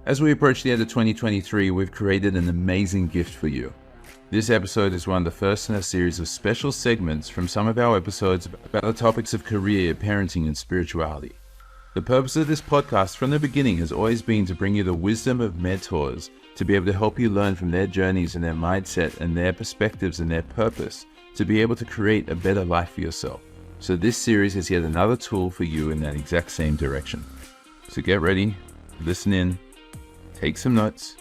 As we approach the end of 2023, we've created an amazing gift for you. This episode is one of the first in a series of special segments from some of our episodes about the topics of career, parenting, and spirituality. The purpose of this podcast from the beginning has always been to bring you the wisdom of mentors, to be able to help you learn from their journeys and their mindset and their perspectives and their purpose, to be able to create a better life for yourself. So this series is yet another tool for you in that exact same direction. So get ready, listen in, take some notes,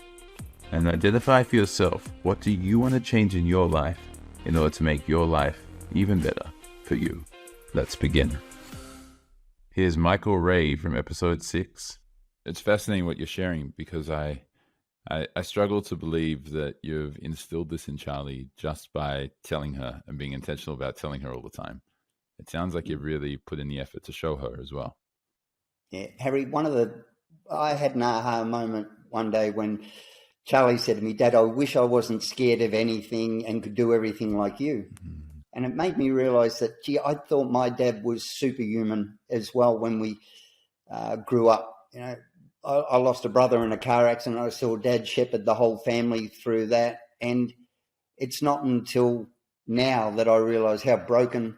and identify for yourself, what do you want to change in your life in order to make your life even better for you. Let's begin. Here's Michael Ray from episode 6. It's fascinating what you're sharing, because I struggle to believe that you've instilled this in Charlie just by telling her and being intentional about telling her all the time. It sounds like you've really put in the effort to show her as well. Yeah, Harry, I had an aha moment one day when Charlie said to me, "Dad, I wish I wasn't scared of anything and could do everything like you." Mm-hmm. And it made me realise that, I thought my dad was superhuman as well when we grew up. I lost a brother in a car accident. I saw Dad shepherd the whole family through that. And it's not until now that I realise how broken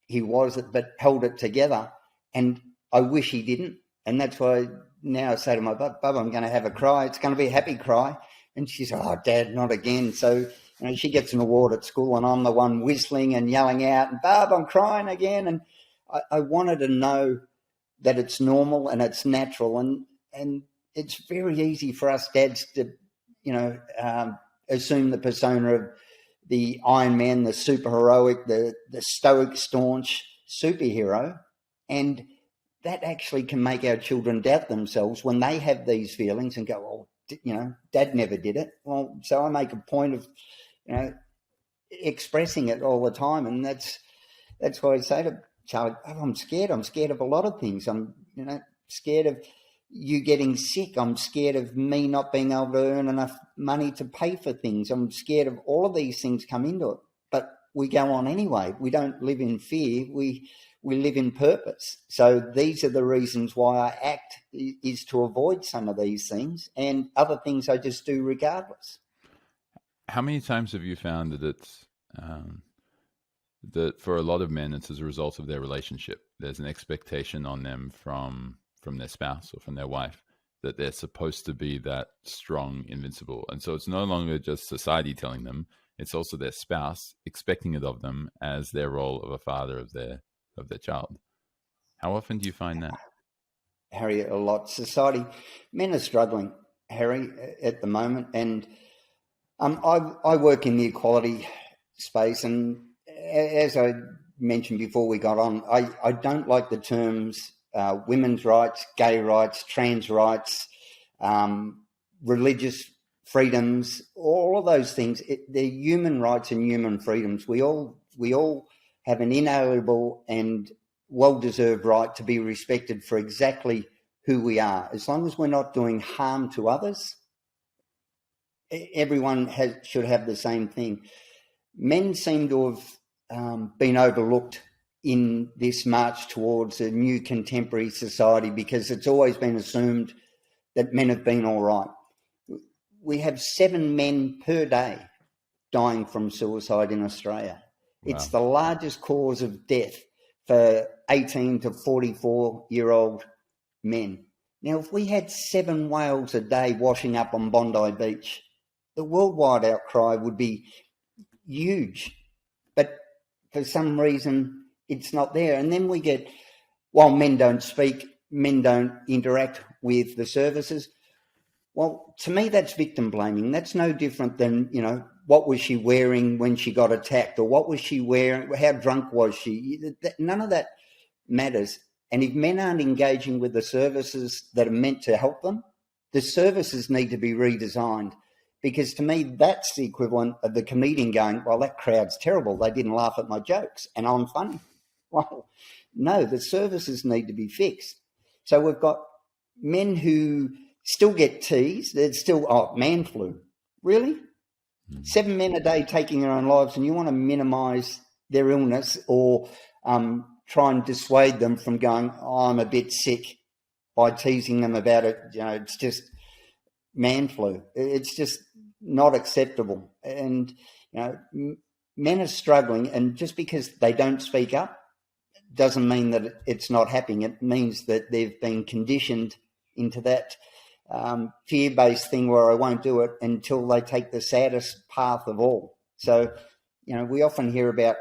he was, but held it together. And I wish he didn't. And that's why now I say to my Bub, I'm going to have a cry. It's going to be a happy cry. And she's, "Oh, Dad, not again." So, she gets an award at school and I'm the one whistling and yelling out, and "Bub, I'm crying again." And I wanted to know that it's normal and it's natural. And it's very easy for us dads to, assume the persona of the Iron Man, the super heroic, the stoic, staunch superhero. And that actually can make our children doubt themselves when they have these feelings and go, "Oh, Dad never did it." Well, so I make a point of, expressing it all the time. And that's why I say to Charlie, "Oh, I'm scared. I'm scared of a lot of things. I'm, scared of you getting sick. I'm scared of me not being able to earn enough money to pay for things. I'm scared of all of these things come into it." But we go on anyway. We don't live in fear. We live in purpose. So these are the reasons why I act, is to avoid some of these things, and other things I just do regardless. How many times have you found that it's that for a lot of men it's as a result of their relationship? There's an expectation on them from their spouse or from their wife that they're supposed to be that strong, invincible. And so it's no longer just society telling them, it's also their spouse expecting it of them as their role of a father of their child. How often do you find that? Harry, a lot. Society, men are struggling, Harry, at the moment. And I work in the equality space. And as I mentioned before we got on, I don't like the terms women's rights, gay rights, trans rights, religious freedoms, all of those things. They're human rights and human freedoms. We all have an inalienable and well-deserved right to be respected for exactly who we are. As long as we're not doing harm to others, everyone should have the same thing. Men seem to have been overlooked in this march towards a new contemporary society, because it's always been assumed that men have been all right. We have 7 men per day dying from suicide in Australia. Wow. It's the largest cause of death for 18 to 44-year-old men. Now, if we had 7 whales a day washing up on Bondi Beach, the worldwide outcry would be huge. But for some reason, it's not there. And then we get, while men don't speak, men don't interact with the services. Well, to me, that's victim blaming. That's no different than, what was she wearing when she got attacked, or what was she wearing, how drunk was she? None of that matters. And if men aren't engaging with the services that are meant to help them, the services need to be redesigned. Because to me, that's the equivalent of the comedian going, "Well, that crowd's terrible. They didn't laugh at my jokes and I'm funny." Well, no, the services need to be fixed. So we've got men who still get teased. There's still, man flu. Really? 7 men a day taking their own lives, and you want to minimise their illness or try and dissuade them from going, "Oh, I'm a bit sick," by teasing them about it. It's just man flu. It's just not acceptable. And, men are struggling, and just because they don't speak up doesn't mean that it's not happening. It means that they've been conditioned into that fear-based thing where I won't do it until they take the saddest path of all. So, we often hear about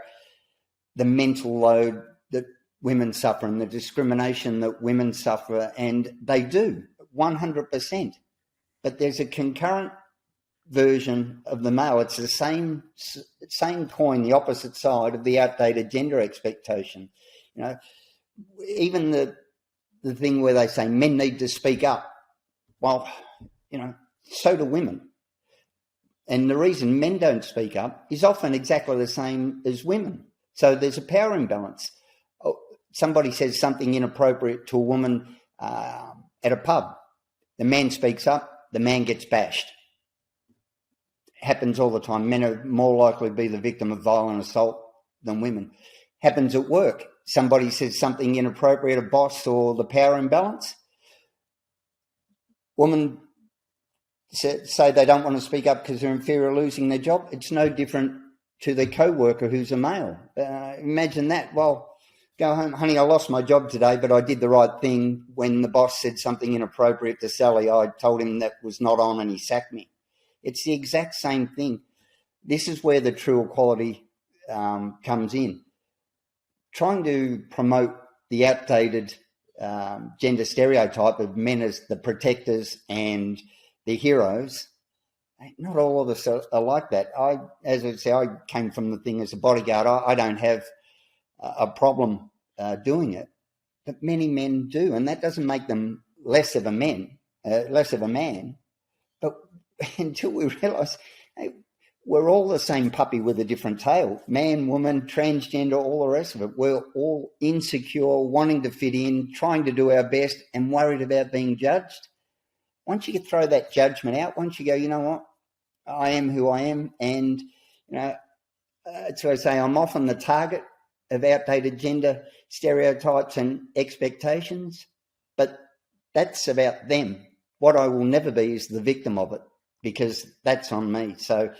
the mental load that women suffer and the discrimination that women suffer, and they do, 100%. But there's a concurrent version of the male. It's the same coin, the opposite side of the outdated gender expectation. Even the thing where they say men need to speak up. Well, so do women. And the reason men don't speak up is often exactly the same as women. So there's a power imbalance. Somebody says something inappropriate to a woman at a pub. The man speaks up, the man gets bashed. Happens all the time. Men are more likely to be the victim of violent assault than women. Happens at work. Somebody says something inappropriate, a boss or the power imbalance. Women say they don't want to speak up because they're in fear of losing their job. It's no different to their co-worker who's a male. Imagine that. Well, go home, honey, I lost my job today, but I did the right thing. When the boss said something inappropriate to Sally, I told him that was not on and he sacked me. It's the exact same thing. This is where the true equality comes in. Trying to promote the outdated gender stereotype of men as the protectors and the heroes, not all of us are like that. As I say, I came from the thing as a bodyguard. I don't have a problem doing it, but many men do, and that doesn't make them less of a man. But until we realise, hey, we're all the same puppy with a different tail. Man, woman, transgender, all the rest of it. We're all insecure, wanting to fit in, trying to do our best, and worried about being judged. Once you throw that judgment out, once you go, you know what, I am who I am, and so I say I'm often the target of outdated gender stereotypes and expectations, but that's about them. What I will never be is the victim of it, because that's on me. So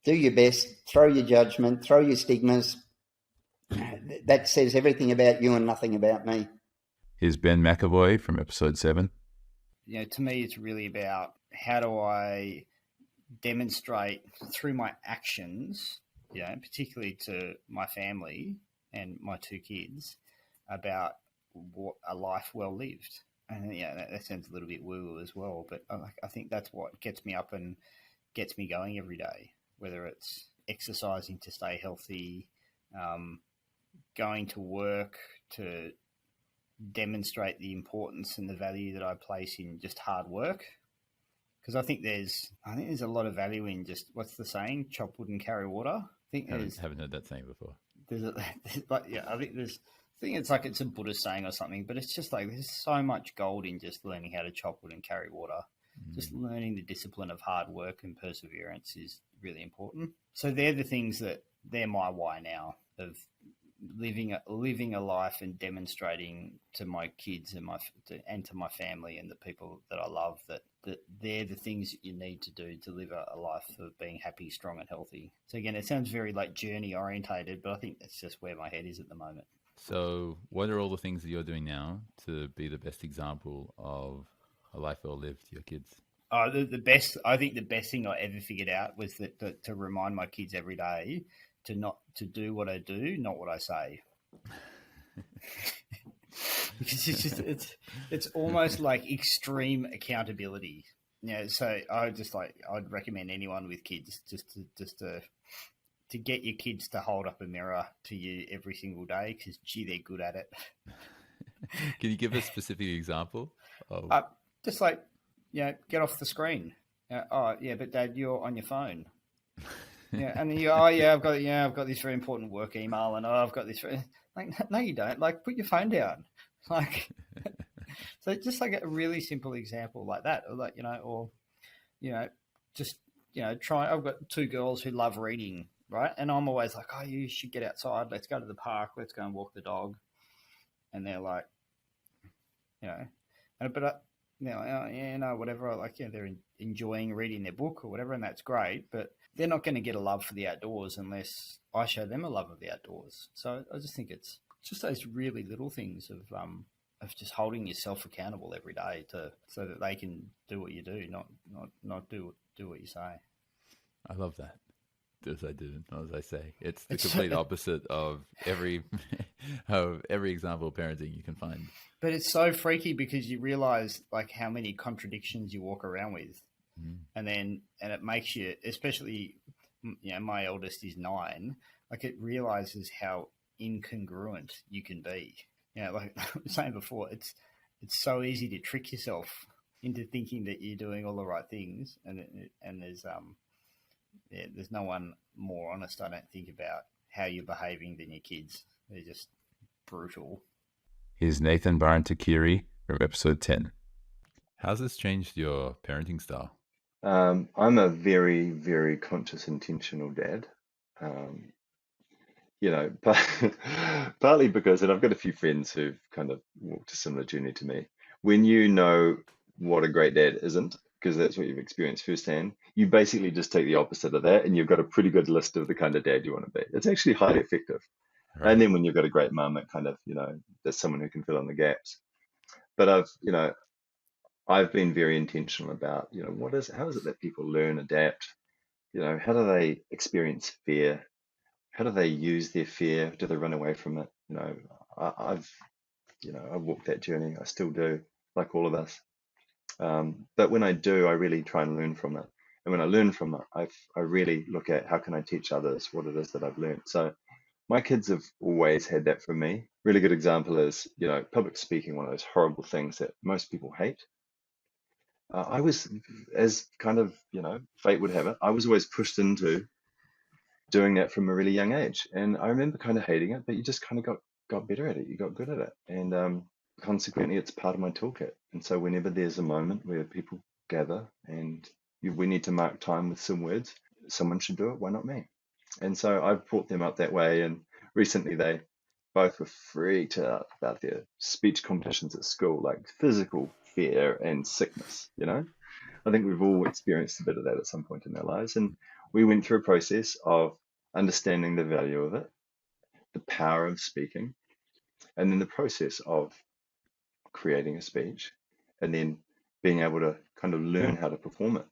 do your best, throw your judgment, throw your stigmas. That says everything about you and nothing about me. Here's Ben McEvoy from episode 7. To me, it's really about how do I demonstrate through my actions, particularly to my family and my 2 kids, about what a life well lived. And that sounds a little bit woo-woo as well, but I think that's what gets me up and gets me going every day, whether it's exercising to stay healthy, going to work to demonstrate the importance and the value that I place in just hard work. Because I think there's a lot of value in just, what's the saying? Chop wood and carry water. I haven't heard that saying before. I think it's like it's a Buddhist saying or something, but it's just like there's so much gold in just learning how to chop wood and carry water. Just learning the discipline of hard work and perseverance is really important. So they're the things they're my why now, of living a life and demonstrating to my kids and to my family and the people that I love that they're the things that you need to do to live a life of being happy, strong and healthy. So again, it sounds very like journey orientated, but I think that's just where my head is at the moment. So what are all the things that you're doing now to be the best example of a life well lived to your kids? I think the best thing I ever figured out was that to remind my kids every day to do what I do, not what I say. Because it's almost like extreme accountability. So I'd recommend anyone with kids just to get your kids to hold up a mirror to you every single day, because gee, they're good at it. Can you give a specific example of just like, get off the screen. But Dad, you're on your phone. And then I've got this very important work email, and I've got this. Like, no, you don't. Like, put your phone down. Like, so just like a really simple example like that, try. I've got 2 girls who love reading, right? And I'm always like, oh, you should get outside. Let's go to the park. Let's go and walk the dog. And they're like, they're like, oh, yeah, no, whatever. Like, yeah, they're enjoying reading their book or whatever, and that's great. But they're not going to get a love for the outdoors unless I show them a love of the outdoors. So I just think it's just those really little things of just holding yourself accountable every day so that they can do what you do, not do what you say. I love that. As I do, as I say, it's the complete opposite of every example of parenting you can find. But it's so freaky because you realize like how many contradictions you walk around with, and it makes you, especially, my eldest is 9. Like it realizes how incongruent you can be. Like I was saying before, it's so easy to trick yourself into thinking that you're doing all the right things, and there's no one more honest, I don't think, about how you're behaving than your kids. They're just brutal. Here's Nathan Bryant-Taukiri from episode 10. How's this changed your parenting style? I'm a very, very conscious, intentional dad. Partly because, and I've got a few friends who've kind of walked a similar journey to me. When you know what a great dad isn't, because that's what you've experienced firsthand, you basically just take the opposite of that, and you've got a pretty good list of the kind of dad you want to be. It's actually highly effective. Right. And then when you've got a great mum, it kind of, there's someone who can fill in the gaps. But I've been very intentional about, how is it that people learn, adapt? How do they experience fear? How do they use their fear? Do they run away from it? I've walked that journey. I still do, like all of us. But when I do, I really try and learn from it. And when I learn from it, I really look at how can I teach others what it is that I've learned. So my kids have always had that from me. Really good example is, public speaking, one of those horrible things that most people hate. I was, as kind of, fate would have it, I was always pushed into doing that from a really young age. And I remember kind of hating it, but you just kind of got better at it. You got good at it. And consequently, it's part of my toolkit. And so whenever there's a moment where people gather and we need to mark time with some words, someone should do it. Why not me? And so I've brought them up that way. And recently they both were freaked out about their speech competitions at school, like physical fear and sickness, I think we've all experienced a bit of that at some point in our lives. And we went through a process of understanding the value of it, the power of speaking, and then the process of creating a speech, and then being able to kind of learn how to perform it.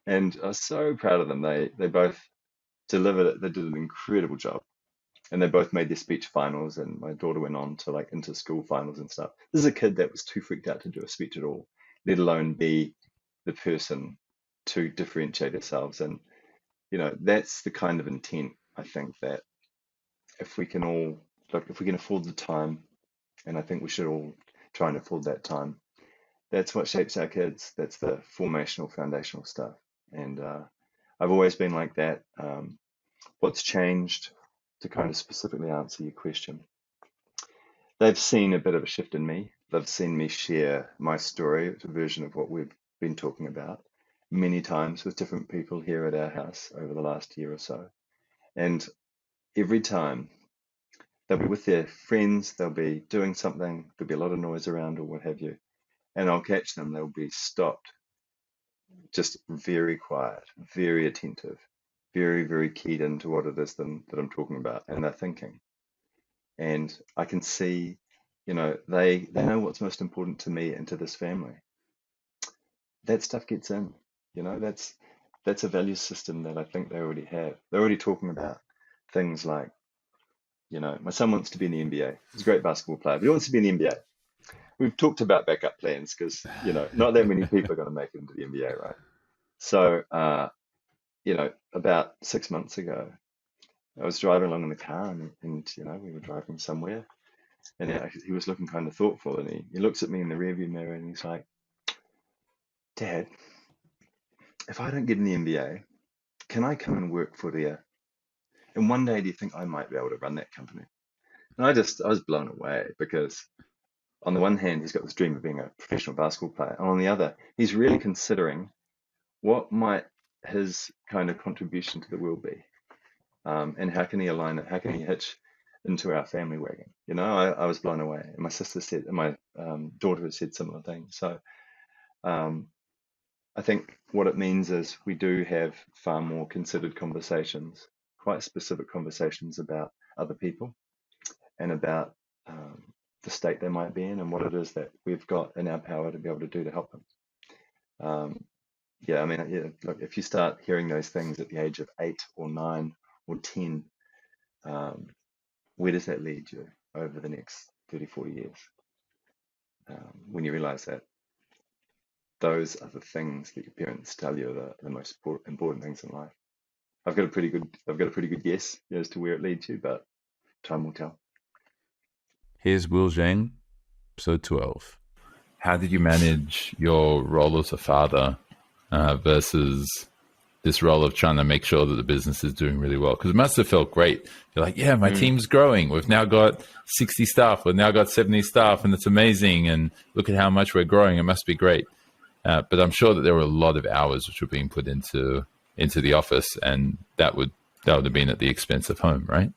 And I was so proud of them. They both delivered it. They did an incredible job. And they both made their speech finals, and my daughter went on to like into school finals and stuff. This is a kid that was too freaked out to do a speech at all, let alone be the person to differentiate ourselves. And, that's the kind of intent, I think, that if we can all, if we can afford the time, and I think we should all try and afford that time, that's what shapes our kids. That's the formational, foundational stuff. And I've always been like that. What's changed, to kind of specifically answer your question, they've seen a bit of a shift in me. They've seen me share my story, it's a version of what we've been talking about many times with different people here at our house over the last year or so. And every time they'll be with their friends, they'll be doing something, there'll be a lot of noise around or what have you, and I'll catch them, they'll be stopped, just very quiet, very attentive, very, very keyed into what it is that I'm talking about, and they're thinking. And I can see, they know what's most important to me and to this family. That stuff gets in, that's a value system that I think they already have. They're already talking about things like, my son wants to be in the NBA. He's a great basketball player, but he wants to be in the NBA. We've talked about backup plans because, not that many people are going to make it into the NBA, right? So, about 6 months ago, I was driving along in the car and we were driving somewhere, and he was looking kind of thoughtful, and he looks at me in the rearview mirror and he's like, Dad, if I don't get in the NBA, can I come and work for the, and one day do you think I might be able to run that company? And I was blown away because on the one hand, he's got this dream of being a professional basketball player. And on the other, he's really considering what might his kind of contribution to the world be. And how can he align it? How can he hitch into our family wagon? I was blown away. And my sister said, and my daughter has said similar things. So I think what it means is we do have far more considered conversations, quite specific conversations about other people and about the state they might be in and what it is that we've got in our power to be able to do to help them. Look, if you start hearing those things at the age of 8 or 9 or 10, where does that lead you over the next 30, 40 years? When you realize that those are the things that your parents tell you are the most important things in life. I've got a pretty good guess as to where it leads you, but time will tell. Here's Will Zhang, episode 12. How did you manage your role as a father versus this role of trying to make sure that the business is doing really well? Because it must have felt great. You're like, yeah, my team's growing. We've now got 60 staff. We've now got 70 staff, and it's amazing. And look at how much we're growing. It must be great. But I'm sure that there were a lot of hours which were being put into the office, and that would have been at the expense of home, right?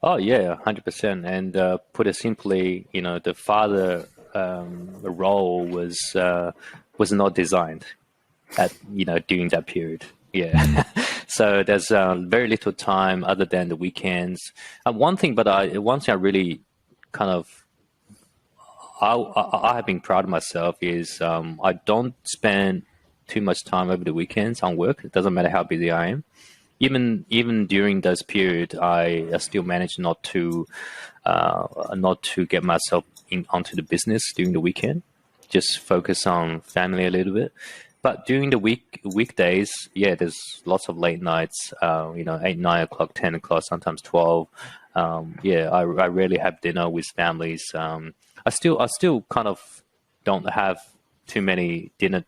Oh yeah, 100%. And put it simply, the father role was not designed at during that period. Yeah, so there's very little time other than the weekends. One thing I really kind of I have been proud of myself is I don't spend too much time over the weekends on work. It doesn't matter how busy I am. Even during those periods, I still manage not to get myself onto the business during the weekend. Just focus on family a little bit. But during the weekdays, yeah, there's lots of late nights. 8, 9 o'clock, 10 o'clock, sometimes 12. I rarely have dinner with families. I still kind of don't have too many dinner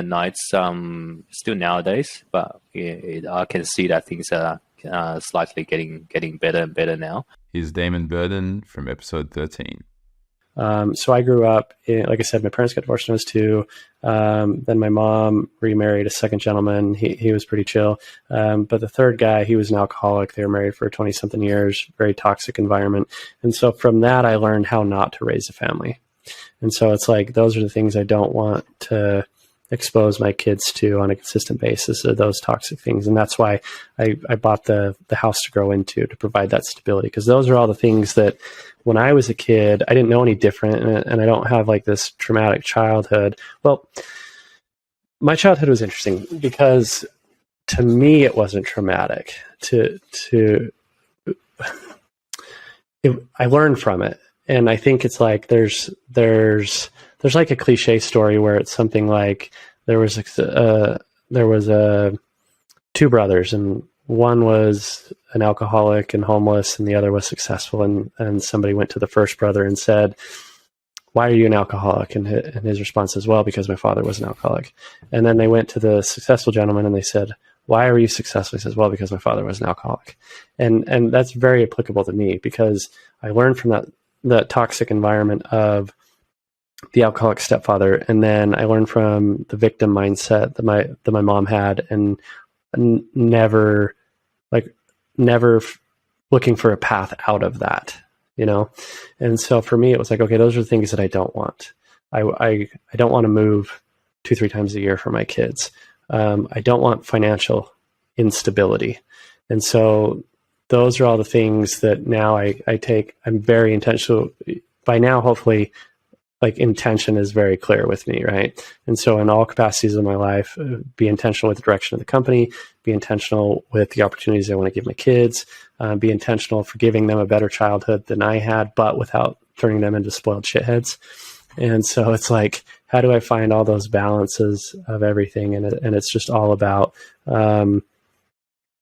nights still nowadays, but I can see that things are slightly getting better and better now. Here's Damon Burton from episode 13. So I grew up, like I said, my parents got divorced when I was 2. Then my mom remarried a second gentleman. He was pretty chill. But the third guy, he was an alcoholic. They were married for 20-something years, very toxic environment. And so from that, I learned how not to raise a family. And so it's like, those are the things I don't want to expose my kids to on a consistent basis, are those toxic things. And that's why I bought the house to grow into, to provide that stability. Because those are all the things that when I was a kid, I didn't know any different. And I don't have like this traumatic childhood. Well, my childhood was interesting because to me, it wasn't traumatic. I learned from it. And I think it's like there's like a cliche story where it's something like there was 2 brothers, and one was an alcoholic and homeless, and the other was successful. And somebody went to the first brother and said, "Why are you an alcoholic?" And his response is, "Well, because my father was an alcoholic." And then they went to the successful gentleman and they said, "Why are you successful?" He says, "Well, because my father was an alcoholic." And that's very applicable to me because I learned from that toxic environment of the alcoholic stepfather. And then I learned from the victim mindset that my mom had, and never looking for a path out of that, And so for me, it was like, okay, those are the things that I don't want. I don't want to move 2-3 times a year for my kids. I don't want financial instability. And so those are all the things that now I take. I'm very intentional. By now, hopefully, like intention is very clear with me, right? And so in all capacities of my life, be intentional with the direction of the company, be intentional with the opportunities I want to give my kids, be intentional for giving them a better childhood than I had, but without turning them into spoiled shitheads. And so it's like, how do I find all those balances of everything? And it's just all about, so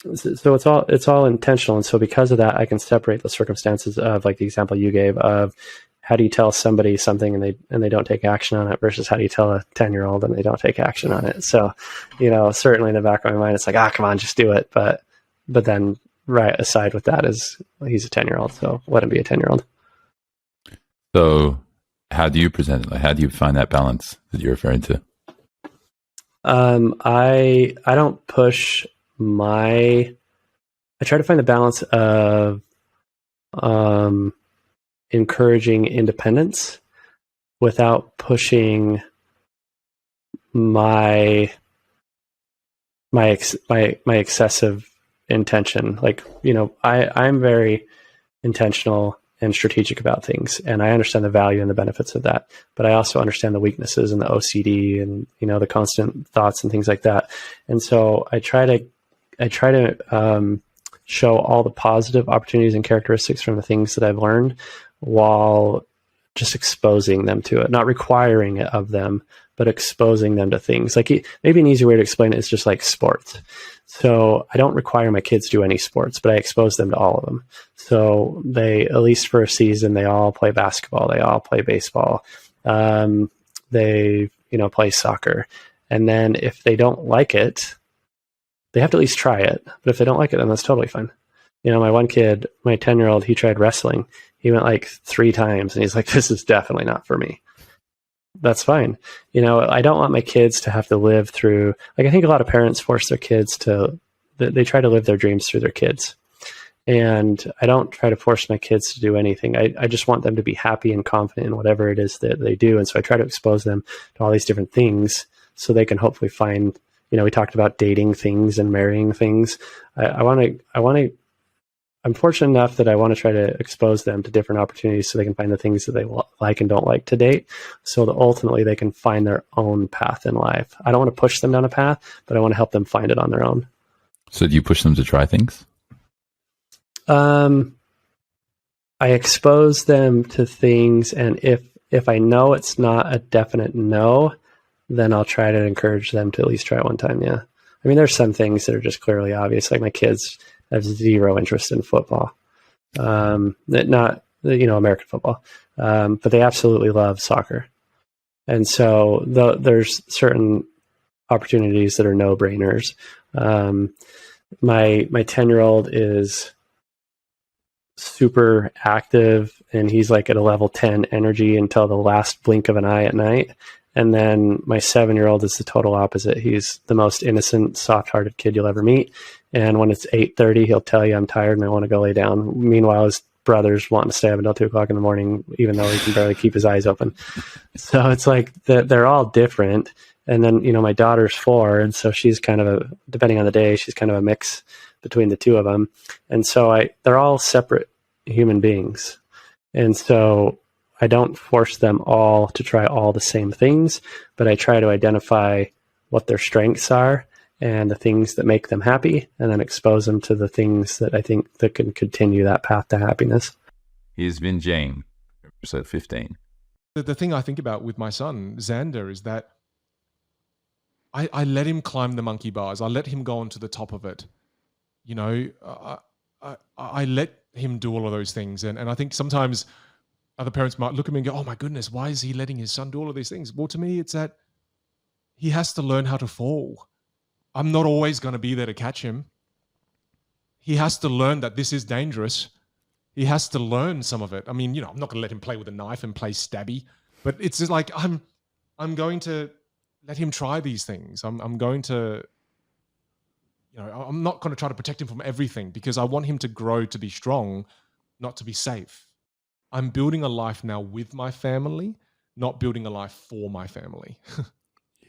it's all intentional. And so because of that, I can separate the circumstances of, like the example you gave of, how do you tell somebody something and they don't take action on it versus how do you tell a 10-year-old and they don't take action on it? So, certainly in the back of my mind, it's like, come on, just do it. But then right aside with that is, well, he's a 10-year-old, so let him be a 10-year-old. So how do you present it? Like, how do you find that balance that you're referring to? I don't push I try to find the balance of, encouraging independence without pushing my excessive intention. Like, I'm very intentional and strategic about things, and I understand the value and the benefits of that, but I also understand the weaknesses and the OCD and the constant thoughts and things like that. And so I try to show all the positive opportunities and characteristics from the things that I've learned, while just exposing them to it, not requiring it of them, but exposing them to things. Like, maybe an easier way to explain it is just like sports. So I don't require my kids to do any sports, but I expose them to all of them. So they, at least for a season, they all play basketball, they all play baseball, they play soccer. And then if they don't like it, they have to at least try it. But if they don't like it, then that's totally fine. My one kid, my 10-year-old, he tried wrestling. He went like 3 times, and he's like, this is definitely not for me. That's fine. I don't want my kids to have to live through, like, I think a lot of parents force their kids they try to live their dreams through their kids. And I don't try to force my kids to do anything. I just want them to be happy and confident in whatever it is that they do. And so I try to expose them to all these different things so they can hopefully find, we talked about dating things and marrying things. I'm fortunate enough that I want to try to expose them to different opportunities so they can find the things that they like and don't like to date, so that ultimately they can find their own path in life. I don't want to push them down a path, but I want to help them find it on their own. So do you push them to try things? I expose them to things, and if I know it's not a definite no, then I'll try to encourage them to at least try it one time, yeah. I mean, there's some things that are just clearly obvious, like my kids have zero interest in football, not American football, but they absolutely love soccer. And so there's certain opportunities that are no-brainers. My 10-year-old is super active, and he's like at a level 10 energy until the last blink of an eye at night. And then my 7-year-old is the total opposite. He's the most innocent, soft-hearted kid you'll ever meet. And when it's 8:30, he'll tell you, I'm tired and I want to go lay down. Meanwhile, his brother's wanting to stay up until 2 o'clock in the morning, even though he can barely keep his eyes open. So it's like they're all different. And then, my daughter's 4. And so she's kind of depending on the day, she's kind of a mix between the two of them. And so they're all separate human beings. And so I don't force them all to try all the same things, but I try to identify what their strengths are and the things that make them happy, and then expose them to the things that I think that can continue that path to happiness. Here's Vinh Giang, episode 15. The thing I think about with my son, Xander, is that I let him climb the monkey bars. I let him go onto the top of it. I let him do all of those things. And I think sometimes other parents might look at me and go, oh my goodness, why is he letting his son do all of these things? Well, to me, it's that he has to learn how to fall. I'm not always going to be there to catch him. He has to learn that this is dangerous. He has to learn some of it. I mean, I'm not going to let him play with a knife and play stabby, but it's just like, I'm going to let him try these things. I'm going to, I'm not going to try to protect him from everything, because I want him to grow to be strong, not to be safe. I'm building a life now with my family, not building a life for my family.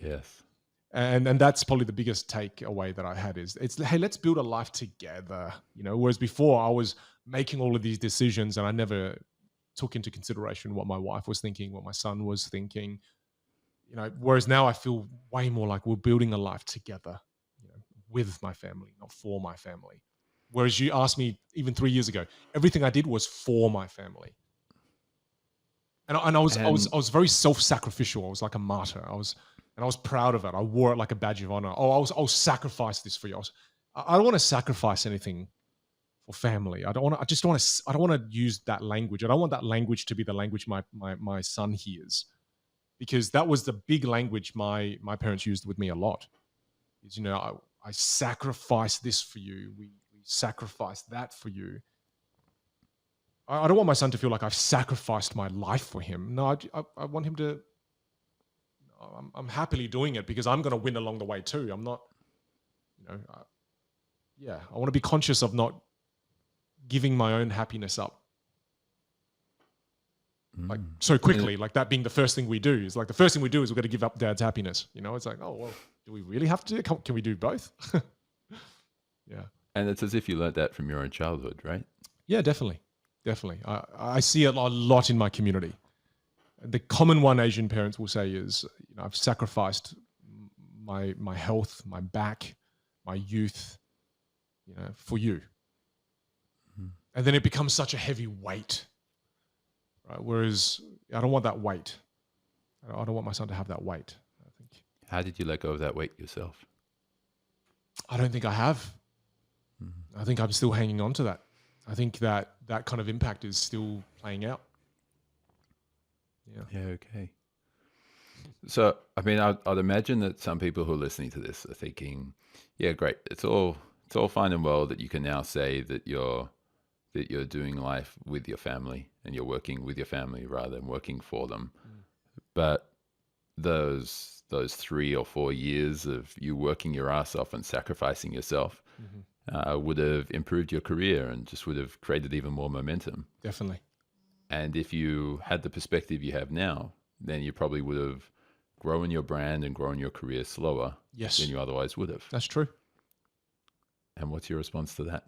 Yes. And that's probably the biggest takeaway that I had is hey, let's build a life together. Whereas before I was making all of these decisions and I never took into consideration what my wife was thinking, what my son was thinking. Whereas now I feel way more like we're building a life together, with my family, not for my family. Whereas you asked me even 3 years ago, everything I did was for my family. And I was very self-sacrificial. I was like a martyr. I was proud of it. I wore it like a badge of honor. I'll sacrifice this for you. I don't want to sacrifice anything for family. I don't want to use that language. I don't want that language to be the language my son hears, because that was the big language my parents used with me a lot. Is, I sacrifice this for you. We sacrifice that for you. I don't want my son to feel like I've sacrificed my life for him. No, I want him to. I'm happily doing it because I'm going to win along the way too. I'm not, I want to be conscious of not giving my own happiness up. like so quickly, like that being the first thing we do. Is like the first thing we do is we've got to give up dad's happiness. You know, it's like, oh, well, do we really have to? Can we do both? Yeah. And it's as if you learned that from your own childhood, right? Yeah, definitely. Definitely. I see it a lot in my community. The common one Asian parents will say is, you know, I've sacrificed my health, my back, my youth, you know, for you. And then it becomes such a heavy weight, right? Whereas I don't want that weight. I don't want my son to have that weight, I think. How did you let go of that weight yourself? I don't think I have. I think I'm still hanging on to that. I think that kind of impact is still playing out. Yeah, okay. So, I mean, I'd imagine that some people who are listening to this are thinking, yeah, great. It's all fine and well that you can now say that you're doing life with your family and you're working with your family rather than working for them. But those 3 or 4 years of you working your ass off and sacrificing yourself would have improved your career and just would have created even more momentum. Definitely. And if you had the perspective you have now, then you probably would have grown your brand and grown your career slower than you otherwise would have. That's true. And what's your response to that?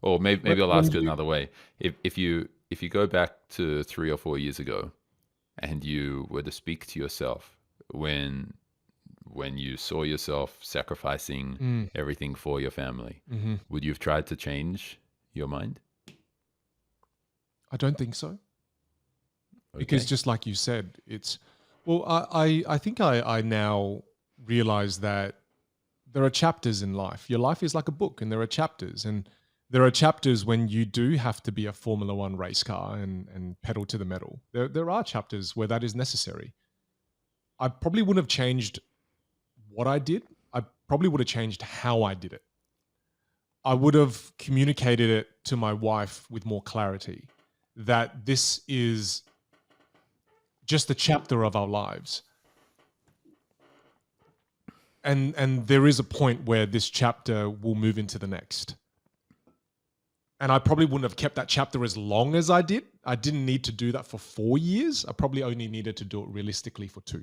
Or maybe I'll ask it another way. If you go back to 3 or 4 years ago and you were to speak to yourself when you saw yourself sacrificing everything for your family, would you have tried to change your mind? I don't think so. Okay. Because just like you said, I think I now realize that there are chapters in life. Your life is like a book and there are chapters. And there are chapters when you do have to be a Formula One race car and pedal to the metal. There are chapters where that is necessary. I probably wouldn't have changed what I did. I probably would have changed how I did it. I would have communicated it to my wife with more clarity that this is just a chapter of our lives. And there is a point where this chapter will move into the next. And I probably wouldn't have kept that chapter as long as I did. I didn't need to do that for 4 years. I probably only needed to do it realistically for 2.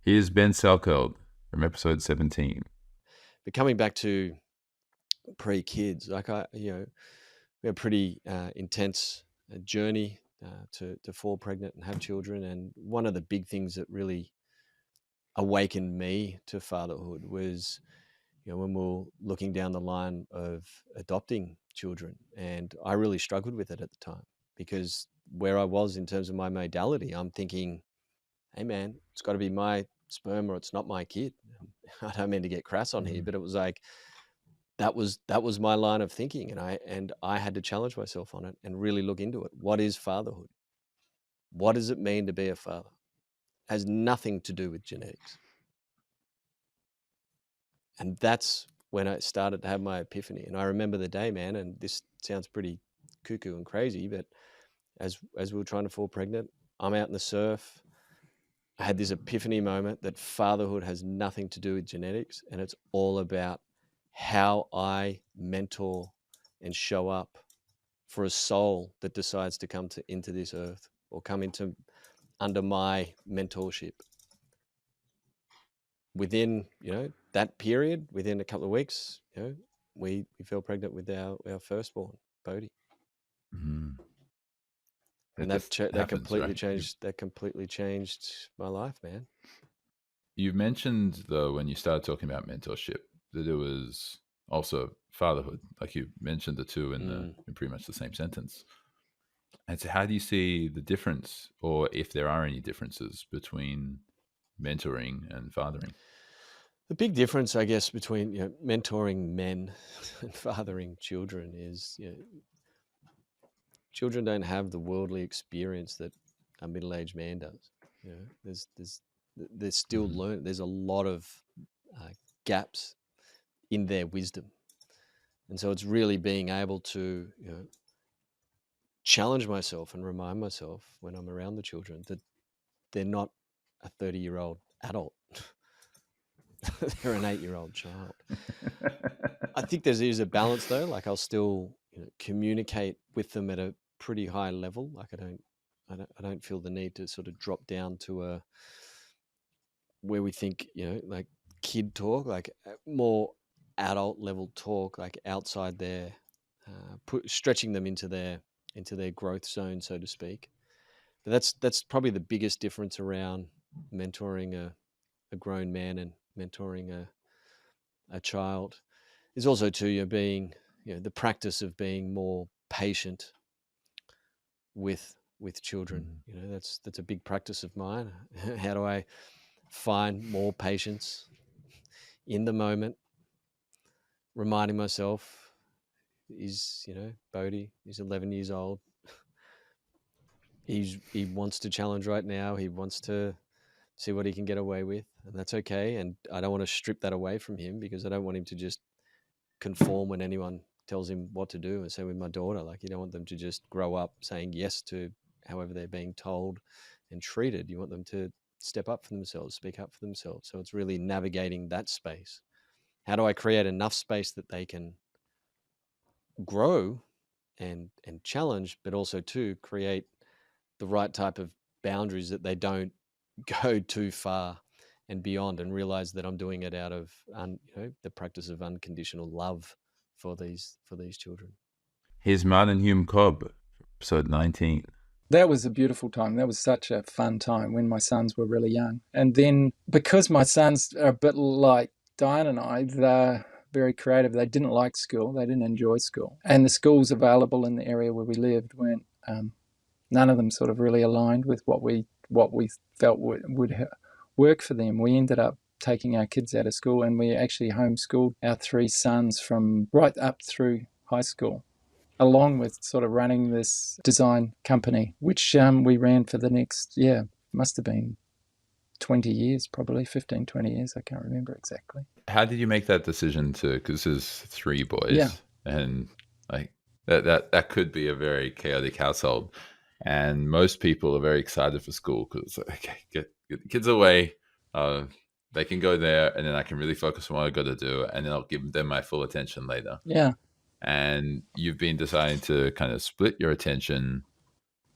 Here's Ben Salkeld from episode 17. But coming back to pre-kids, like we had a pretty intense journey to fall pregnant and have children. And one of the big things that really awakened me to fatherhood was, when we were looking down the line of adopting children. And I really struggled with it at the time because where I was in terms of my modality, I'm thinking, hey man, it's got to be my sperm or it's not my kid. I don't mean to get crass on here, but it was like, that was my line of thinking. And I had to challenge myself on it and really look into it. What is fatherhood? What does it mean to be a father? It has nothing to do with genetics. And that's when I started to have my epiphany. And I remember the day, man, and this sounds pretty cuckoo and crazy, but as we were trying to fall pregnant, I'm out in the surf. I had this epiphany moment that fatherhood has nothing to do with genetics, and it's all about how I mentor and show up for a soul that decides to come into this earth or come under my mentorship. Within, that period, within a couple of weeks, we fell pregnant with our firstborn, Bodhi. Mm-hmm. And that completely changed my life, man. You mentioned though, when you started talking about mentorship, that it was also fatherhood. Like you mentioned the two in pretty much the same sentence. And so how do you see the difference, or if there are any differences between mentoring and fathering? The big difference, I guess, between mentoring men and fathering children is children don't have the worldly experience that a middle-aged man does. There's still learning. There's a lot of gaps in their wisdom, and so it's really being able to challenge myself and remind myself when I'm around the children that they're not a 30-year-old adult. They're an 8-year-old child. I think there is a balance though. Like I'll still communicate with them at a pretty high level. Like I don't feel the need to sort of drop down to where we think, like kid talk, like more adult level talk, like outside their, stretching them into their growth zone, so to speak. But that's probably the biggest difference around mentoring a grown man and mentoring a child, is also too, being, the practice of being more patient with children. That's a big practice of mine. How do I find more patience in the moment, reminding myself, Bodhi, he's 11 years old. He wants to challenge right now. He wants to see what he can get away with, and that's okay. And I don't want to strip that away from him, because I don't want him to just conform when anyone tells him what to do. And same with my daughter. Like, you don't want them to just grow up saying yes to however they're being told and treated. You want them to step up for themselves, speak up for themselves. So it's really navigating that space. How do I create enough space that they can grow and challenge, but also to create the right type of boundaries, that they don't go too far and beyond, and realize that I'm doing it out of the practice of unconditional love for these children. Here's Martyn Hume Cobbe, episode 19. That was a beautiful time. That was such a fun time when my sons were really young. And then, because my sons are a bit like Diane and I, they're very creative. They didn't like school. They didn't enjoy school. And the schools available in the area where we lived weren't, none of them sort of really aligned with what we felt would work for them. We ended up taking our kids out of school, and we actually homeschooled our 3 sons from right up through high school, along with sort of running this design company, which we ran for the next, must have been 20 years, probably 15, 20 years. I can't remember exactly. How did you make that decision because there's 3 boys, and like that could be a very chaotic household, and most people are very excited for school because, okay, get the kids away, they can go there, and then I can really focus on what I got to do, and then I'll give them my full attention later. Yeah. And you've been deciding to kind of split your attention,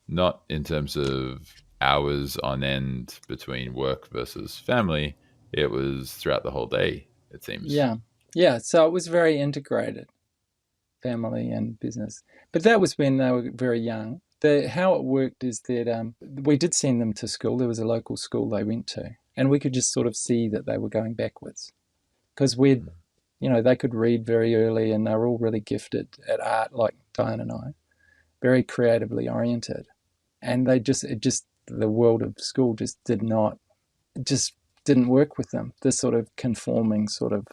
not in terms of hours on end between work versus family. It was throughout the whole day, it seems. Yeah. So it was very integrated, family and business. But that was when they were very young. How it worked is that we did send them to school. There was a local school they went to, and we could just sort of see that they were going backwards, because they could read very early, and they were all really gifted at art, like Diane and I, very creatively oriented. And the world of school just didn't work with them. This sort of conforming, sort of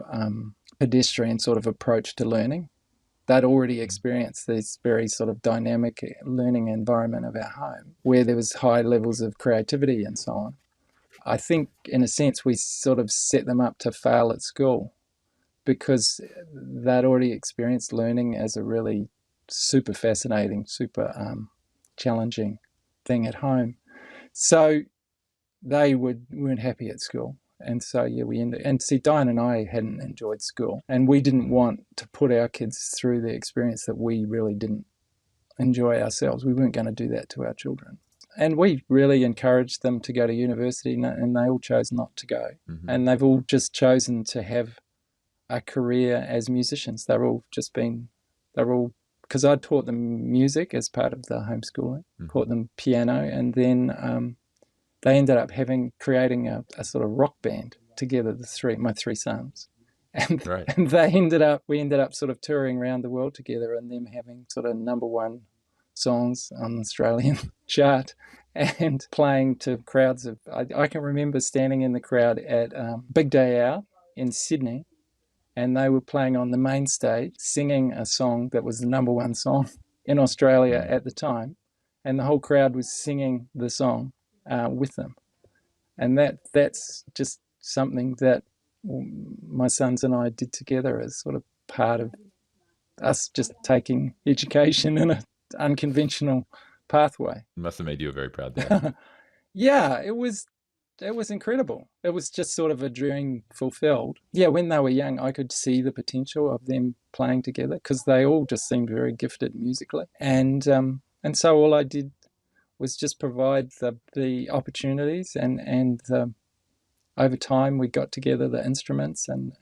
pedestrian sort of approach to learning. They'd already experienced this very sort of dynamic learning environment of our home, where there was high levels of creativity and so on. I think, in a sense, we sort of set them up to fail at school, because they'd already experienced learning as a really super fascinating, super challenging thing at home. So they weren't happy at school. And so, Diane and I hadn't enjoyed school, and we didn't want to put our kids through the experience that we really didn't enjoy ourselves. We weren't going to do that to our children. And we really encouraged them to go to university, and they all chose not to go. Mm-hmm. And they've all just chosen to have a career as musicians. Because I taught them music as part of the homeschooling, taught them piano, and then they ended up creating a sort of rock band together, my 3 sons. And we ended up sort of touring around the world together, and them having sort of #1 songs on the Australian chart, and playing to crowds of, I can remember standing in the crowd at Big Day Out in Sydney, and they were playing on the main stage, singing a song that was the #1 song in Australia at the time, and the whole crowd was singing the song with them. And that's just something that my sons and I did together as sort of part of us just taking education in an unconventional pathway. It must have made you very proud dad. Yeah, it was it was incredible. It was just sort of a dream fulfilled. Yeah, when they were young, I could see the potential of them playing together because they all just seemed very gifted musically. And so all I did was just provide the opportunities, and over time we got together the instruments, and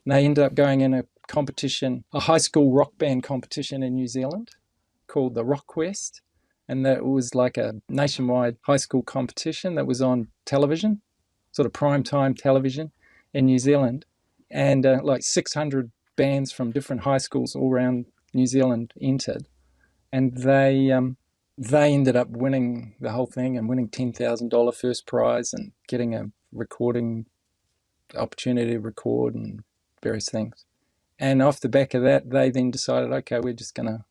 they ended up going in a competition, a high school rock band competition in New Zealand called the Rock Quest. And that was like a nationwide high school competition that was on television, sort of prime time television in New Zealand. And like 600 bands from different high schools all around New Zealand entered. And they ended up winning the whole thing and winning $10,000 first prize and getting a recording opportunity to record and various things. And off the back of that, they then decided, okay, we're just gonna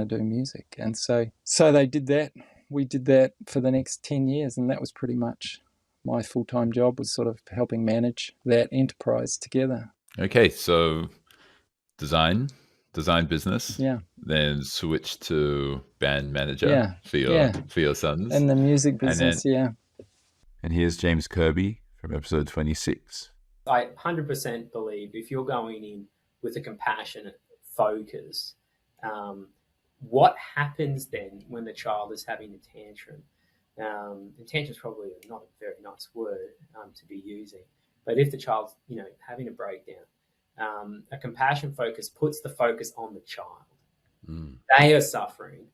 do music. And so they did that. We did that for the next 10 years, and that was pretty much my full-time job, was sort of helping manage that enterprise together. Okay, so design business. Yeah. Then switch to band manager for your sons. And the music business, And here's James Kirby from episode 26. I 100% believe if you're going in with a compassionate focus, what happens then when the child is having a tantrum? And tantrum is probably not a very nice word to be using, but if the child's having a breakdown, a compassion focus puts the focus on the child. They are suffering.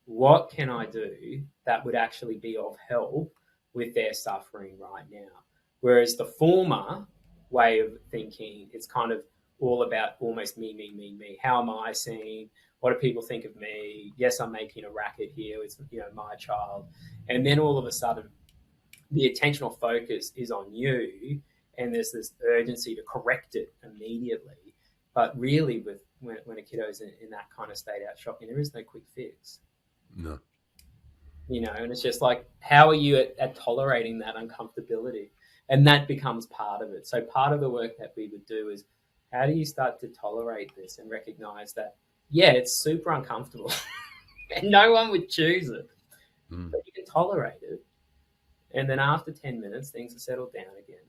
What can I do that would actually be of help with their suffering right now? Whereas the former way of thinking, it's kind of all about almost me. How am I seen? What do people think of me? Yes, I'm making a racket here. It's my child. And then all of a sudden, the attentional focus is on you, and there's this urgency to correct it immediately. But really, when a kiddo's in that kind of state out shopping, there is no quick fix. No. And it's just like, how are you at tolerating that uncomfortability? And that becomes part of it. So part of the work that we would do is, how do you start to tolerate this and recognize that, it's super uncomfortable and no one would choose it, but you can tolerate it. And then after 10 minutes, things are settled down again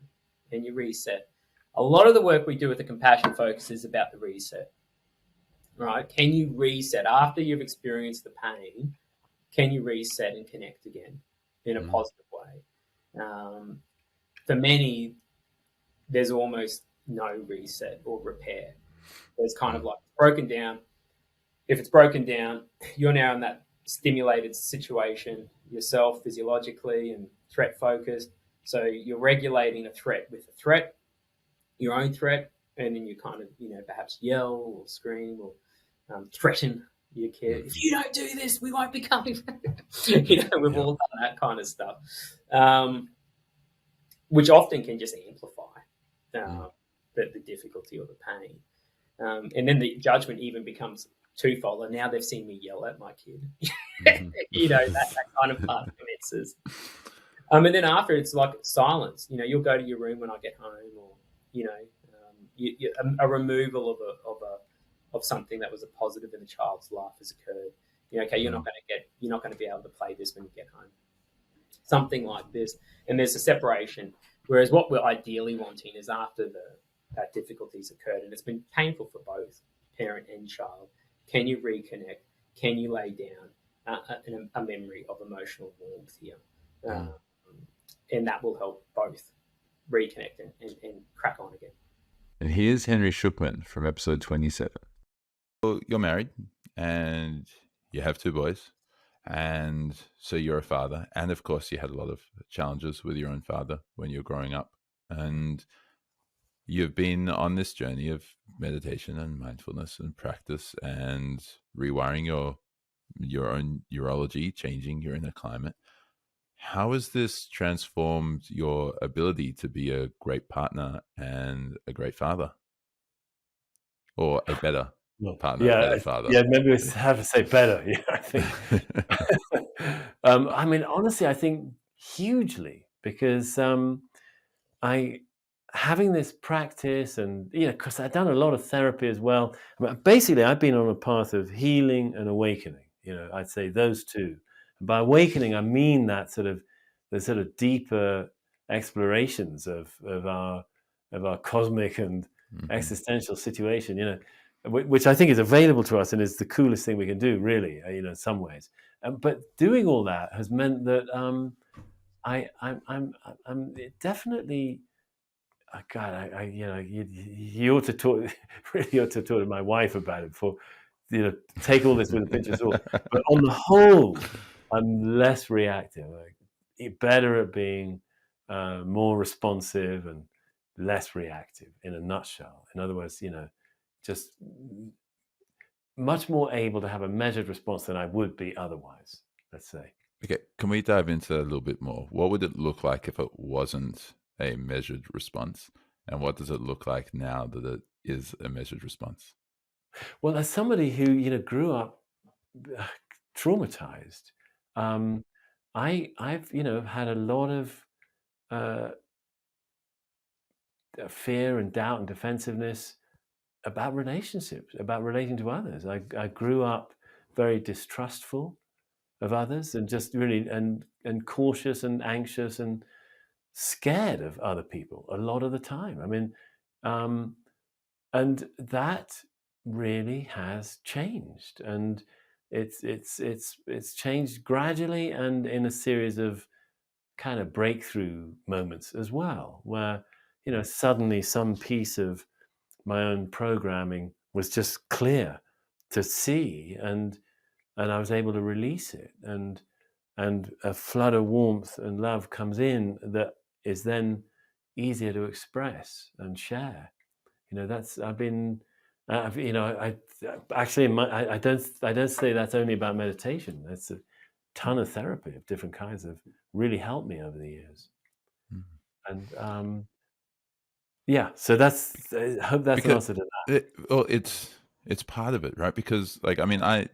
and you reset. A lot of the work we do with the compassion focus is about the reset, right? Can you reset after you've experienced the pain? Can you reset and connect again in a positive way? For many, there's almost no reset or repair. There's kind of like broken down. If it's broken down, you're now in that stimulated situation yourself physiologically and threat focused. So you're regulating a threat with a threat, your own threat, and then you kind of, perhaps yell or scream or threaten your kid. If you don't do this, we won't be coming. We've all done that kind of stuff, which often can just amplify the difficulty or the pain. And then the judgment even becomes twofold. And now they've seen me yell at my kid. That kind of part commences. And then after, it's like silence. You'll go to your room when I get home, or a removal of something that was a positive in the child's life has occurred. You're not going to be able to play this when you get home. Something like this, and there's a separation. Whereas what we're ideally wanting is after that difficulty's occurred, and it's been painful for both parent and child. Can you reconnect? Can you lay down a memory of emotional warmth here? And that will help both reconnect and crack on again. And here's Henry Shukman from episode 27. So you're married and you have two boys, and so you're a father. And of course, you had a lot of challenges with your own father when you were growing up. And you've been on this journey of meditation and mindfulness and practice and rewiring your own urology, changing your inner climate. How has this transformed your ability to be a great partner and a great father? Or a better partner, a better father? Yeah, maybe we have to say better. Yeah, I think. Honestly, I think hugely, because having this practice, and because I've done a lot of therapy as well. Basically, I've been on a path of healing and awakening. I'd say those two. And by awakening, I mean that sort of sort of deeper explorations of our cosmic and existential situation, you know, which I think is available to us and is the coolest thing we can do, really, you know, in some ways. But doing all that has meant that I'm definitely. God, you know, you ought to talk. Really ought to talk to my wife about it before, you know, take all this with a pinch of salt. But on the whole, I'm less reactive, better at being more responsive and less reactive. In a nutshell, in other words, you know, just much more able to have a measured response than I would be otherwise. Let's say. Okay, can we dive into a little bit more? What would it look like if it wasn't a measured response? And what does it look like now that it is a measured response? Well, as somebody who, you know, grew up traumatized, I've, you know, had a lot of fear and doubt and defensiveness about relationships, about relating to others. I grew up very distrustful of others and just really and cautious and anxious and scared of other people a lot of the time. I mean, and that really has changed, and it's changed gradually and in a series of kind of breakthrough moments as well, where, you know, suddenly some piece of my own programming was just clear to see, and I was able to release it, and a flood of warmth and love comes in that is then easier to express and share. You know, that's you know, I actually I don't say that's only about meditation. That's a ton of therapy of different kinds have really helped me over the years. And yeah, so that's, I hope that's an answer to that. Well, it's part of it, right? Because, like, I mean, I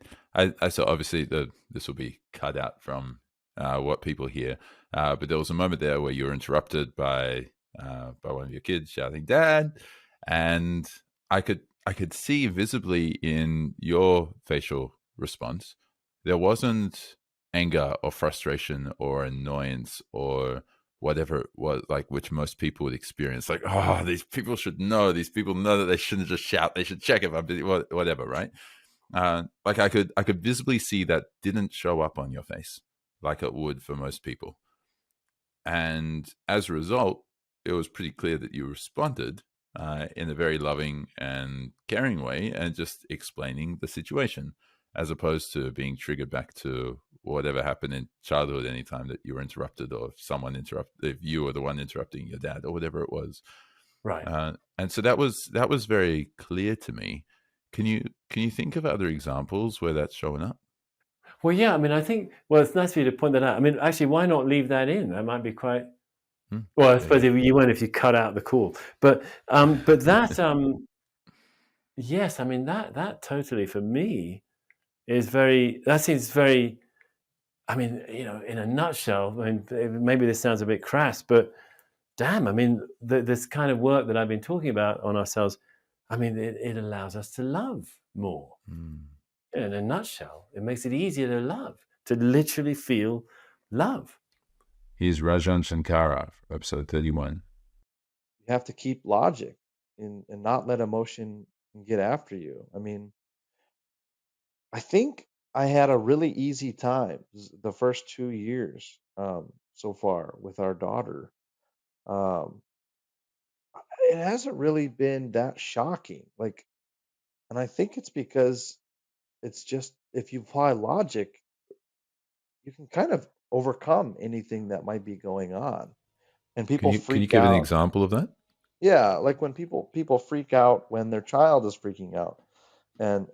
so obviously this will be cut out from what people hear, but there was a moment there where you were interrupted by one of your kids shouting "Dad," and I could see visibly in your facial response there wasn't anger or frustration or annoyance or whatever it was, like, which most people would experience, like, oh, these people should know, these people know that they shouldn't just shout, they should check if I'm busy, whatever, right? Like, I could visibly see that didn't show up on your face like it would for most people, and as a result, it was pretty clear that you responded in a very loving and caring way, and just explaining the situation, as opposed to being triggered back to whatever happened in childhood anytime that you were interrupted, or if you were the one interrupting your dad, or whatever it was. Right. And so that was very clear to me. Can you think of other examples where that's showing up? Well, yeah, I mean, I think, well, it's nice for you to point that out. I mean, actually, why not leave that in? That might be quite, well, I suppose you won't if you cut out the call. But that, yes, I mean, that totally, for me, that seems very, I mean, you know, in a nutshell, I mean, maybe this sounds a bit crass, but damn, I mean, this kind of work that I've been talking about on ourselves, I mean, it allows us to love more. In a nutshell, it makes it easier to love, to literally feel love. Here's Rajan Shankara, episode 31. You have to keep logic and not let emotion get after you. I mean, I think I had a really easy time the first 2 years so far with our daughter. Um, it hasn't really been that shocking. Like, and I think it's because it's just, if you apply logic, you can kind of overcome anything that might be going on. And people Can you freak give an out. example of that? Yeah, like when people freak out when their child is freaking out, and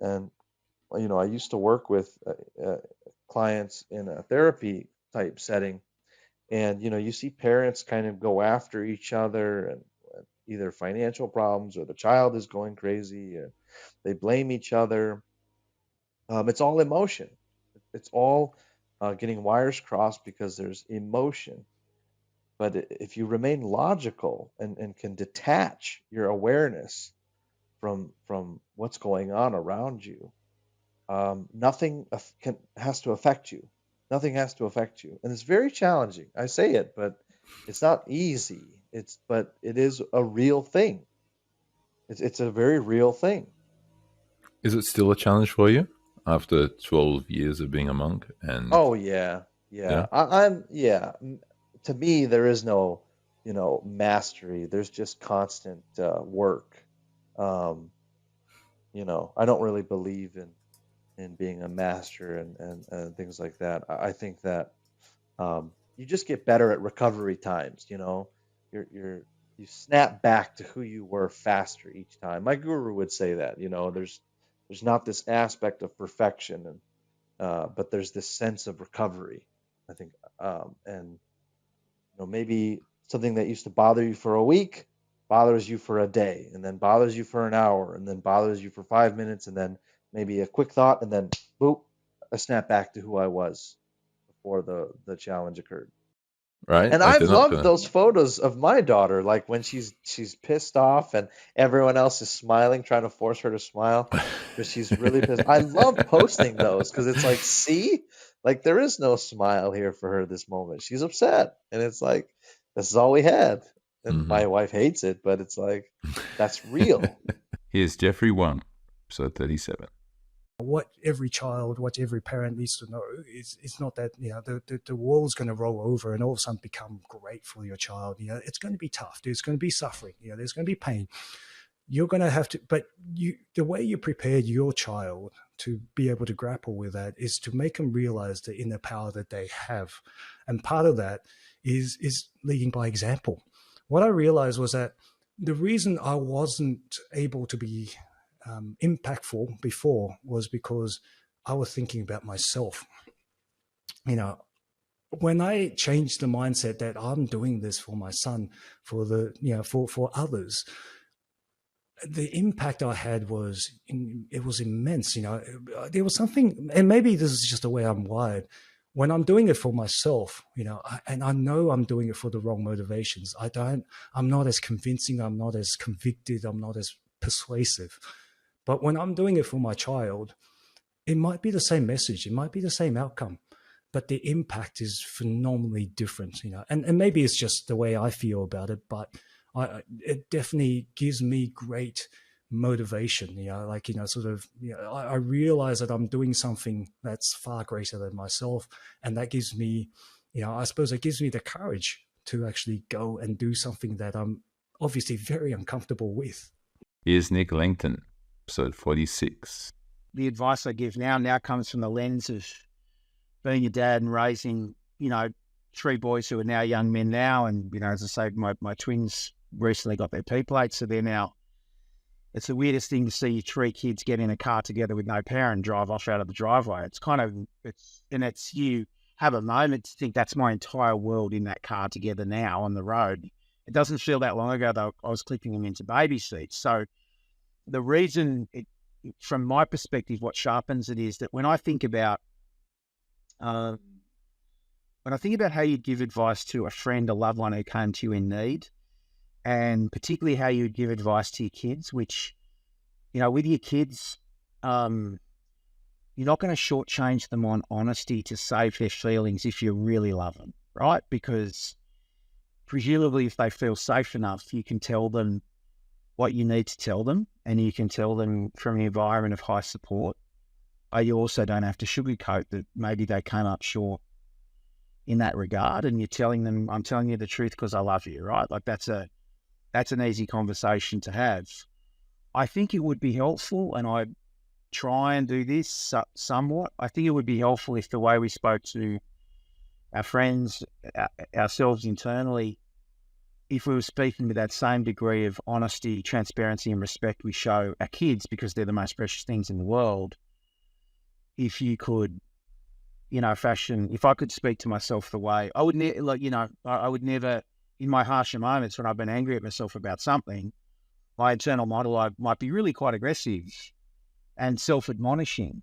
you know, I used to work with clients in a therapy type setting, and you know, you see parents kind of go after each other, and either financial problems or the child is going crazy, and they blame each other. It's all emotion. It's all getting wires crossed because there's emotion. But if you remain logical and can detach your awareness from what's going on around you, nothing has to affect you. Nothing has to affect you. And it's very challenging. I say it, but it's not easy. But it is a real thing. It's a very real thing. Is it still a challenge for you after 12 years of being a monk? And Oh yeah. To me, there is no, mastery. There's just constant work. I don't really believe in being a master and things like that. I think that you just get better at recovery times. You snap back to who you were faster each time. My guru would say that. There's not this aspect of perfection, but there's this sense of recovery. I think, and maybe something that used to bother you for a week bothers you for a day, and then bothers you for an hour, and then bothers you for 5 minutes, and then maybe a quick thought, and then boop, I snap back to who I was before the challenge occurred. Right. And Like I've loved those photos of my daughter, like when she's pissed off and everyone else is smiling, trying to force her to smile because she's really pissed. I love posting those because it's like, see, like there is no smile here for her this moment. She's upset, and it's like this is all we had. And my wife hates it, but it's like that's real. Here's Jeffery Wang, episode 37. What every child, what every parent needs to know is it's not that the world's going to roll over and all of a sudden become great for your child. It's going to be tough. There's going to be suffering. There's going to be pain. You're going to have to, but the way you prepare your child to be able to grapple with that is to make them realize the inner power that they have, and part of that is leading by example. What I realized was that the reason I wasn't able to be impactful before was because I was thinking about myself. When I changed the mindset that I'm doing this for my son, for others, the impact I had was immense. There was something, and maybe this is just the way I'm wired. When I'm doing it for myself, and I know I'm doing it for the wrong motivations. I'm not as convincing. I'm not as convicted. I'm not as persuasive. But when I'm doing it for my child, it might be the same message. It might be the same outcome, but the impact is phenomenally different, and maybe it's just the way I feel about it, but it definitely gives me great motivation, I realize that I'm doing something that's far greater than myself. And that gives me, I suppose it gives me the courage to actually go and do something that I'm obviously very uncomfortable with. Here's Nick Langton, episode 46. The advice I give now comes from the lens of being a dad and raising, three boys who are now young men now. And, as I say, my twins recently got their P plates. So they're now, it's the weirdest thing to see three kids get in a car together with no parent and drive off out of the driveway. You have a moment to think that's my entire world in that car together now on the road. It doesn't feel that long ago though I was clipping them into baby seats. So the reason, from my perspective, what sharpens it is that when I think about how you'd give advice to a friend, a loved one who came to you in need, and particularly how you'd give advice to your kids, which, with your kids, you're not going to shortchange them on honesty to save their feelings if you really love them, right? Because presumably if they feel safe enough, you can tell them what you need to tell them, and you can tell them from an environment of high support. You also don't have to sugarcoat that maybe they came up short in that regard, and you're telling them, I'm telling you the truth because I love you, right? Like that's an easy conversation to have. I think it would be helpful, and I try and do this somewhat. I think it would be helpful if the way we spoke to our friends, ourselves internally, if we were speaking with that same degree of honesty, transparency, and respect we show our kids because they're the most precious things in the world. If you could, if I could speak to myself the way I would, I would never, in my harsher moments when I've been angry at myself about something, my internal monologue might be really quite aggressive and self-admonishing.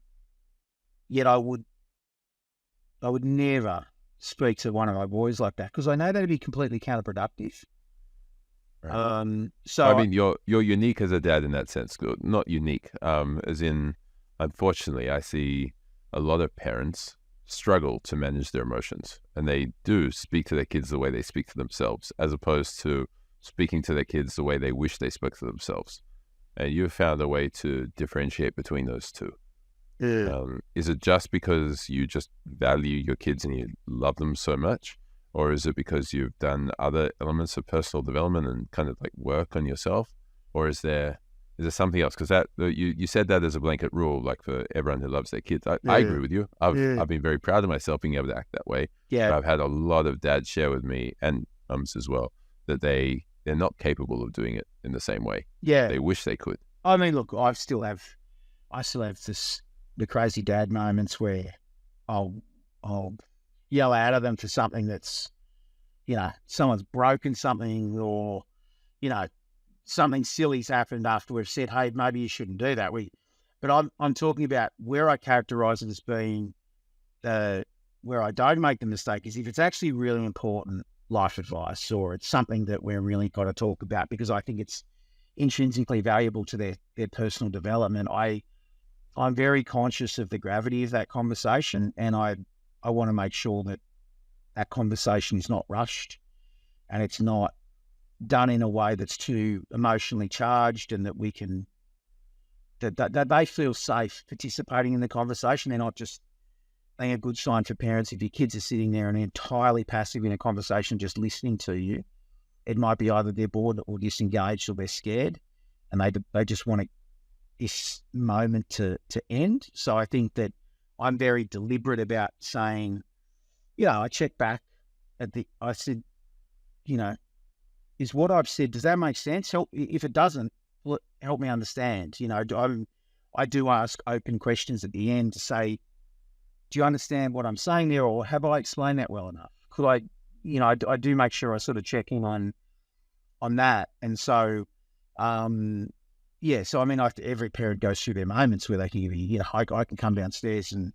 Yet I would never speak to one of my boys like that because I know that'd be completely counterproductive. Right. So I mean, you're unique as a dad in that sense. Not unique, as in, unfortunately, I see a lot of parents struggle to manage their emotions, and they do speak to their kids the way they speak to themselves, as opposed to speaking to their kids the way they wish they spoke to themselves. And you've found a way to differentiate between those two. Is it just because you just value your kids and you love them so much? Or is it because you've done other elements of personal development and kind of like work on yourself? Or is there something else? Because that you said that as a blanket rule, like for everyone who loves their kids. I agree with you. I've been very proud of myself being able to act that way. Yeah. But I've had a lot of dads share with me, and mums as well, that they're not capable of doing it in the same way. Yeah. They wish they could. I mean, look, I still have the crazy dad moments where I'll yell out at them for something that's, someone's broken something, or, something silly's happened after we've said, hey, maybe you shouldn't do that. But I'm talking about where I characterize it as being where I don't make the mistake is if it's actually really important life advice, or it's something that we're really got to talk about because I think it's intrinsically valuable to their personal development. I'm very conscious of the gravity of that conversation, and I want to make sure that conversation is not rushed and it's not done in a way that's too emotionally charged, and that we can that they feel safe participating in the conversation. They're not just being a good sign for parents. If your kids are sitting there and entirely passive in a conversation, just listening to you, it might be either they're bored or disengaged or they're scared, and they just want this moment to end. So I think that I'm very deliberate about saying, I check back I said, is what I've said, does that make sense? If it doesn't, help me understand. I do ask open questions at the end to say, do you understand what I'm saying there, or have I explained that well enough? Could I, I do make sure I sort of check in on that. And so, so I mean, every parent goes through their moments where they can give you, I can come downstairs and,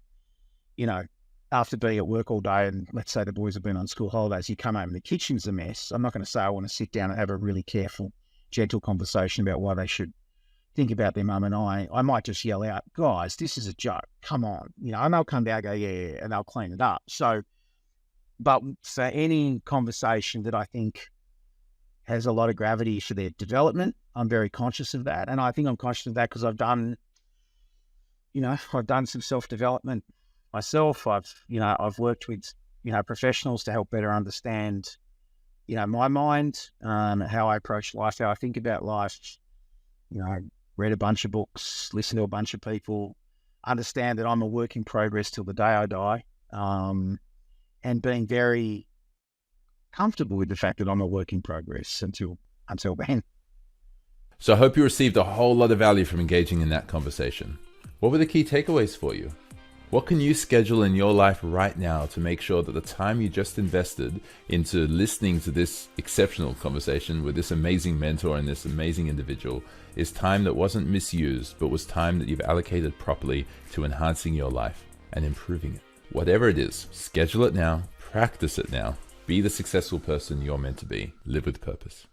after being at work all day, and let's say the boys have been on school holidays, you come home and the kitchen's a mess. I'm not going to say I want to sit down and have a really careful, gentle conversation about why they should think about their mum and I. I might just yell out, guys, this is a joke. Come on. And they'll come down and go, yeah, and they'll clean it up. So, but for any conversation that I think has a lot of gravity for their development, I'm very conscious of that. And I think I'm conscious of that because I've done some self-development myself. I've worked with, professionals to help better understand, my mind, how I approach life, how I think about life. Read a bunch of books, listened to a bunch of people, understand that I'm a work in progress till the day I die, and being very comfortable with the fact that I'm a work in progress until then. So I hope you received a whole lot of value from engaging in that conversation. What were the key takeaways for you? What can you schedule in your life right now to make sure that the time you just invested into listening to this exceptional conversation with this amazing mentor and this amazing individual is time that wasn't misused, but was time that you've allocated properly to enhancing your life and improving it? Whatever it is, schedule it now, practice it now, be the successful person you're meant to be, live with purpose.